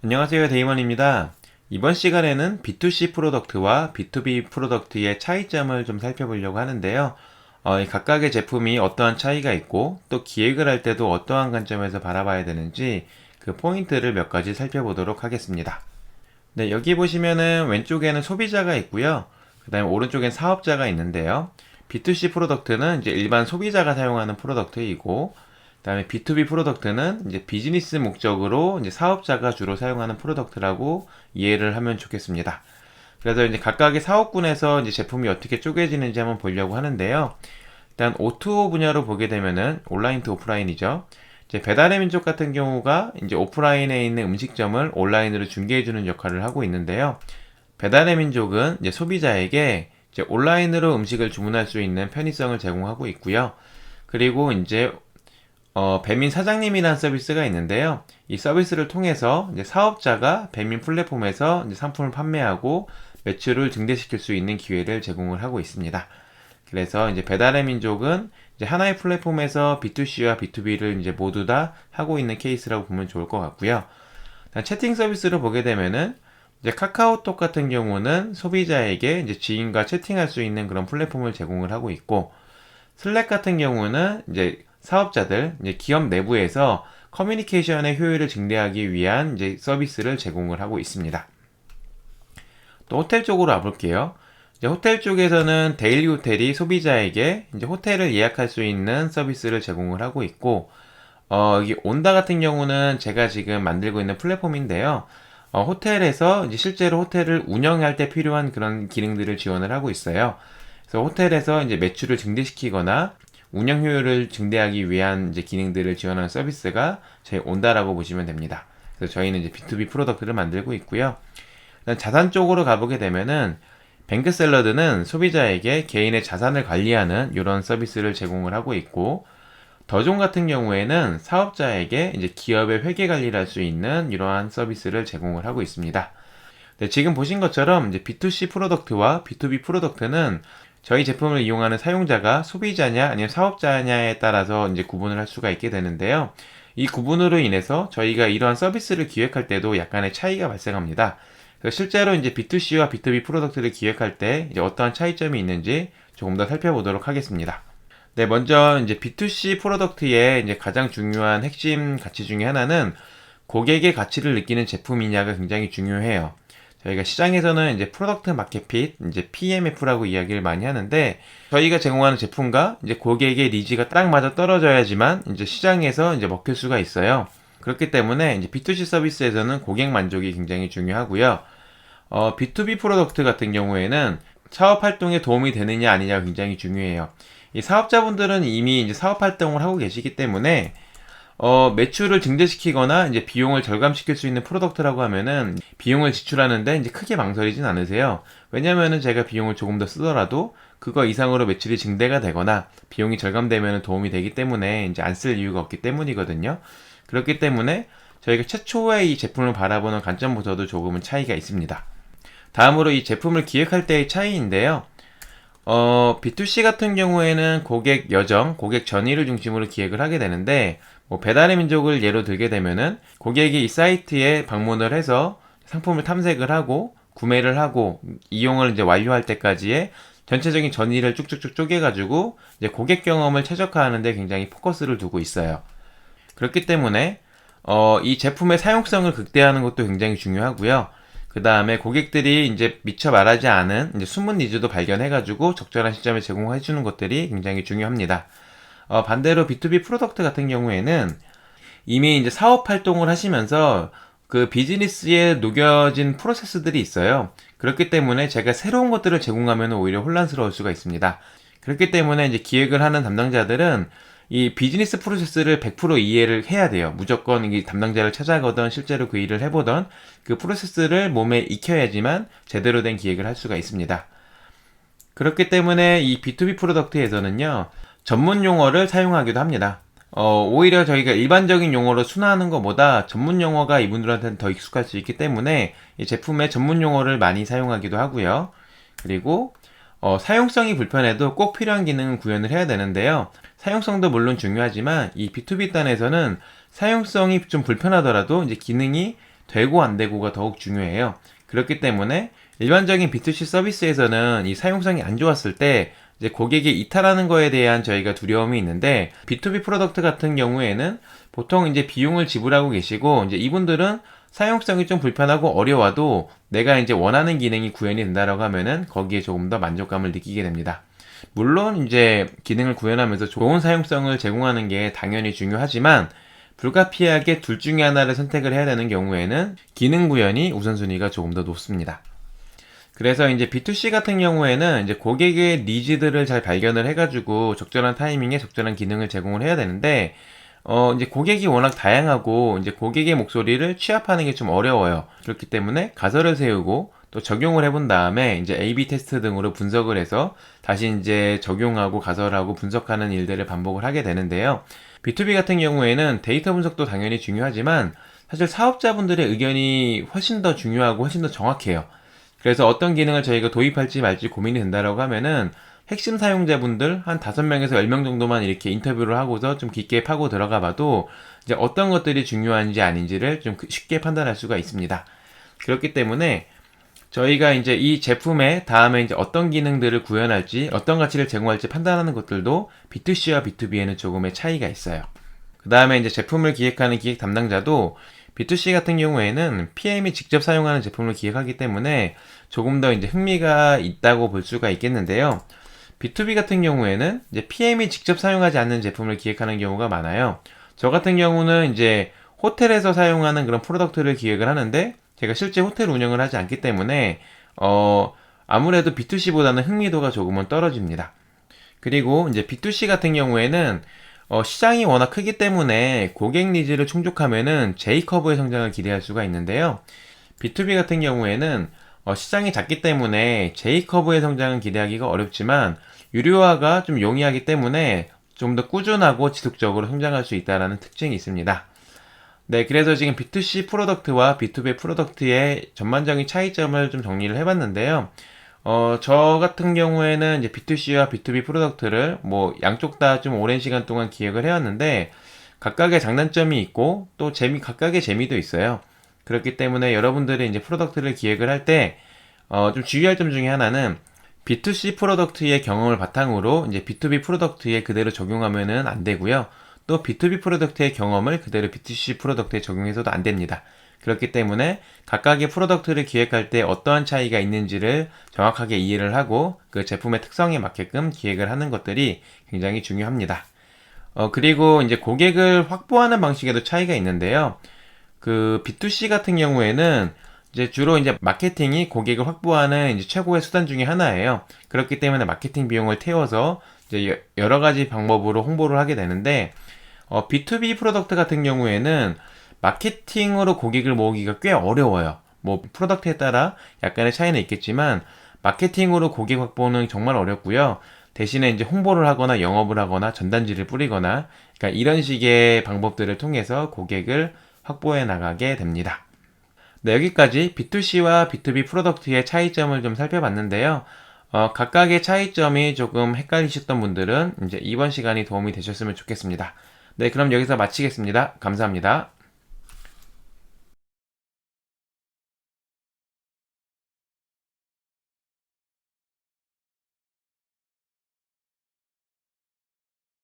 안녕하세요, 데이먼입니다. 이번 시간에는 B2C 프로덕트와 B2B 프로덕트의 차이점을 좀 살펴보려고 하는데요. 이 각각의 제품이 어떠한 차이가 있고 또 기획을 할 때도 어떠한 관점에서 바라봐야 되는지 그 포인트를 몇 가지 살펴보도록 하겠습니다. 네, 여기 보시면은 왼쪽에는 소비자가 있고요. 그 다음에 오른쪽엔 사업자가 있는데요. B2C 프로덕트는 이제 일반 소비자가 사용하는 프로덕트이고, 그다음에 B2B 프로덕트는 이제 비즈니스 목적으로 이제 사업자가 주로 사용하는 프로덕트라고 이해를 하면 좋겠습니다. 그래서 이제 각각의 사업군에서 이제 제품이 어떻게 쪼개지는지 한번 보려고 하는데요. 일단 O2O 분야로 보게 되면은 온라인 투 오프라인이죠. 이제 배달의 민족 같은 경우가 이제 오프라인에 있는 음식점을 온라인으로 중개해주는 역할을 하고 있는데요. 배달의 민족은 이제 소비자에게 이제 온라인으로 음식을 주문할 수 있는 편의성을 제공하고 있고요. 그리고 이제 배민 사장님이라는 서비스가 있는데요. 이 서비스를 통해서 이제 사업자가 배민 플랫폼에서 이제 상품을 판매하고 매출을 증대시킬 수 있는 기회를 제공을 하고 있습니다. 그래서 이제 배달의 민족은 이제 하나의 플랫폼에서 B2C와 B2B를 이제 모두 다 하고 있는 케이스라고 보면 좋을 것 같고요. 채팅 서비스를 보게 되면은 이제 카카오톡 같은 경우는 소비자에게 이제 지인과 채팅할 수 있는 그런 플랫폼을 제공을 하고 있고, 슬랙 같은 경우는 이제 사업자들, 이제 기업 내부에서 커뮤니케이션의 효율을 증대하기 위한 이제 서비스를 제공을 하고 있습니다. 또 호텔 쪽으로 와볼게요. 이제 호텔 쪽에서는 데일리 호텔이 소비자에게 이제 호텔을 예약할 수 있는 서비스를 제공을 하고 있고, 여기 온다 같은 경우는 제가 지금 만들고 있는 플랫폼인데요. 호텔에서 이제 실제로 호텔을 운영할 때 필요한 그런 기능들을 지원을 하고 있어요. 그래서 호텔에서 이제 매출을 증대시키거나 운영 효율을 증대하기 위한 이제 기능들을 지원하는 서비스가 저희 온다라고 보시면 됩니다. 그래서 저희는 이제 B2B 프로덕트를 만들고 있고요. 자산 쪽으로 가보게 되면은 뱅크샐러드는 소비자에게 개인의 자산을 관리하는 이런 서비스를 제공을 하고 있고, 더존 같은 경우에는 사업자에게 이제 기업의 회계 관리를 할 수 있는 이러한 서비스를 제공을 하고 있습니다. 네, 지금 보신 것처럼 이제 B2C 프로덕트와 B2B 프로덕트는 저희 제품을 이용하는 사용자가 소비자냐 아니면 사업자냐에 따라서 이제 구분을 할 수가 있게 되는데요. 이 구분으로 인해서 저희가 이러한 서비스를 기획할 때도 약간의 차이가 발생합니다. 그래서 실제로 이제 B2C와 B2B 프로덕트를 기획할 때 이제 어떠한 차이점이 있는지 조금 더 살펴보도록 하겠습니다. 네, 먼저 이제 B2C 프로덕트의 이제 가장 중요한 핵심 가치 중에 하나는 고객의 가치를 느끼는 제품이냐가 굉장히 중요해요. 저희가 시장에서는 이제 프로덕트 마켓 핏, 이제 PMF라고 이야기를 많이 하는데, 저희가 제공하는 제품과 이제 고객의 니즈가 딱 맞아 떨어져야지만 이제 시장에서 이제 먹힐 수가 있어요. 그렇기 때문에 이제 B2C 서비스에서는 고객 만족이 굉장히 중요하고요. B2B 프로덕트 같은 경우에는 사업 활동에 도움이 되느냐 아니냐가 굉장히 중요해요. 이 사업자분들은 이미 이제 사업 활동을 하고 계시기 때문에 매출을 증대시키거나 이제 비용을 절감시킬 수 있는 프로덕트라고 하면은 비용을 지출하는데 이제 크게 망설이진 않으세요. 왜냐면은 제가 비용을 조금 더 쓰더라도 그거 이상으로 매출이 증대가 되거나 비용이 절감되면 도움이 되기 때문에 이제 안 쓸 이유가 없기 때문이거든요. 그렇기 때문에 저희가 최초에 이 제품을 바라보는 관점부터도 조금은 차이가 있습니다. 다음으로 이 제품을 기획할 때의 차이인데요. B2C 같은 경우에는 고객 여정, 고객 전의를 중심으로 기획을 하게 되는데, 뭐 배달의 민족을 예로 들게 되면은 고객이 이 사이트에 방문을 해서 상품을 탐색을 하고 구매를 하고 이용을 이제 완료할 때까지의 전체적인 전의를 쭉쭉쭉 쪼개가지고 이제 고객 경험을 최적화하는 데 굉장히 포커스를 두고 있어요. 그렇기 때문에 이 제품의 사용성을 극대화하는 것도 굉장히 중요하고요. 그 다음에 고객들이 이제 미처 말하지 않은 이제 숨은 니즈도 발견해가지고 적절한 시점에 제공해주는 것들이 굉장히 중요합니다. 반대로 B2B 프로덕트 같은 경우에는 이미 이제 사업 활동을 하시면서 그 비즈니스에 녹여진 프로세스들이 있어요. 그렇기 때문에 제가 새로운 것들을 제공하면 오히려 혼란스러울 수가 있습니다. 그렇기 때문에 이제 기획을 하는 담당자들은 이 비즈니스 프로세스를 100% 이해를 해야 돼요. 무조건 이 담당자를 찾아가던 실제로 그 일을 해보던 그 프로세스를 몸에 익혀야지만 제대로 된 기획을 할 수가 있습니다. 그렇기 때문에 이 B2B 프로덕트에서는요, 전문 용어를 사용하기도 합니다. 오히려 저희가 일반적인 용어로 순화하는 것보다 전문 용어가 이분들한테는 더 익숙할 수 있기 때문에 이 제품의 전문 용어를 많이 사용하기도 하고요. 그리고 사용성이 불편해도 꼭 필요한 기능은 구현을 해야 되는데요. 사용성도 물론 중요하지만 이 B2B 단에서는 사용성이 좀 불편하더라도 이제 기능이 되고 안 되고가 더욱 중요해요. 그렇기 때문에 일반적인 B2C 서비스에서는 이 사용성이 안 좋았을 때 이제 고객이 이탈하는 거에 대한 저희가 두려움이 있는데, B2B 프로덕트 같은 경우에는 보통 이제 비용을 지불하고 계시고, 이제 이분들은 사용성이 좀 불편하고 어려워도 내가 이제 원하는 기능이 구현이 된다라고 하면은 거기에 조금 더 만족감을 느끼게 됩니다. 물론 이제 기능을 구현하면서 좋은 사용성을 제공하는 게 당연히 중요하지만, 불가피하게 둘 중에 하나를 선택을 해야 되는 경우에는 기능 구현이 우선순위가 조금 더 높습니다. 그래서 이제 B2C 같은 경우에는 이제 고객의 니즈들을 잘 발견을 해가지고 적절한 타이밍에 적절한 기능을 제공을 해야 되는데, 이제 고객이 워낙 다양하고 이제 고객의 목소리를 취합하는 게 좀 어려워요. 그렇기 때문에 가설을 세우고 또 적용을 해본 다음에 이제 A/B 테스트 등으로 분석을 해서 다시 이제 적용하고 가설하고 분석하는 일들을 반복을 하게 되는데요. B2B 같은 경우에는 데이터 분석도 당연히 중요하지만 사실 사업자분들의 의견이 훨씬 더 중요하고 훨씬 더 정확해요. 그래서 어떤 기능을 저희가 도입할지 말지 고민이 된다라고 하면은 핵심 사용자분들 한 5명에서 10명 정도만 이렇게 인터뷰를 하고서 좀 깊게 파고 들어가 봐도 이제 어떤 것들이 중요한지 아닌지를 좀 쉽게 판단할 수가 있습니다. 그렇기 때문에 저희가 이제 이 제품에 다음에 이제 어떤 기능들을 구현할지, 어떤 가치를 제공할지 판단하는 것들도 B2C와 B2B에는 조금의 차이가 있어요. 그 다음에 이제 제품을 기획하는 기획 담당자도 B2C 같은 경우에는 PM이 직접 사용하는 제품을 기획하기 때문에 조금 더 이제 흥미가 있다고 볼 수가 있겠는데요. B2B 같은 경우에는 이제 PM이 직접 사용하지 않는 제품을 기획하는 경우가 많아요. 저 같은 경우는 이제 호텔에서 사용하는 그런 프로덕트를 기획을 하는데, 제가 실제 호텔 운영을 하지 않기 때문에 아무래도 B2C보다는 흥미도가 조금은 떨어집니다. 그리고 이제 B2C 같은 경우에는 시장이 워낙 크기 때문에 고객 니즈를 충족하면은 J커브의 성장을 기대할 수가 있는데요. B2B 같은 경우에는 시장이 작기 때문에 J커브의 성장은 기대하기가 어렵지만 유료화가 좀 용이하기 때문에 좀 더 꾸준하고 지속적으로 성장할 수 있다는 특징이 있습니다. 네, 그래서 지금 B2C 프로덕트와 B2B 프로덕트의 전반적인 차이점을 좀 정리를 해봤는데요. 저 같은 경우에는 이제 B2C와 B2B 프로덕트를 뭐 양쪽 다 좀 오랜 시간 동안 기획을 해왔는데, 각각의 장단점이 있고 또 각각의 재미도 있어요. 그렇기 때문에 여러분들이 이제 프로덕트를 기획을 할 때, 좀 주의할 점 중에 하나는 B2C 프로덕트의 경험을 바탕으로 이제 B2B 프로덕트에 그대로 적용하면은 안 되고요. 또 B2B 프로덕트의 경험을 그대로 B2C 프로덕트에 적용해서도 안 됩니다. 그렇기 때문에 각각의 프로덕트를 기획할 때 어떠한 차이가 있는지를 정확하게 이해를 하고 그 제품의 특성에 맞게끔 기획을 하는 것들이 굉장히 중요합니다. 그리고 이제 고객을 확보하는 방식에도 차이가 있는데요. 그 B2C 같은 경우에는 이제 주로 이제 마케팅이 고객을 확보하는 이제 최고의 수단 중에 하나예요. 그렇기 때문에 마케팅 비용을 태워서 이제 여러 가지 방법으로 홍보를 하게 되는데, B2B 프로덕트 같은 경우에는 마케팅으로 고객을 모으기가 꽤 어려워요. 뭐 프로덕트에 따라 약간의 차이는 있겠지만 마케팅으로 고객 확보는 정말 어렵고요. 대신에 이제 홍보를 하거나 영업을 하거나 전단지를 뿌리거나, 그러니까 이런 식의 방법들을 통해서 고객을 확보해 나가게 됩니다. 네, 여기까지 B2C와 B2B 프로덕트의 차이점을 좀 살펴봤는데요. 각각의 차이점이 조금 헷갈리셨던 분들은 이제 이번 시간이 도움이 되셨으면 좋겠습니다. 네, 그럼 여기서 마치겠습니다. 감사합니다.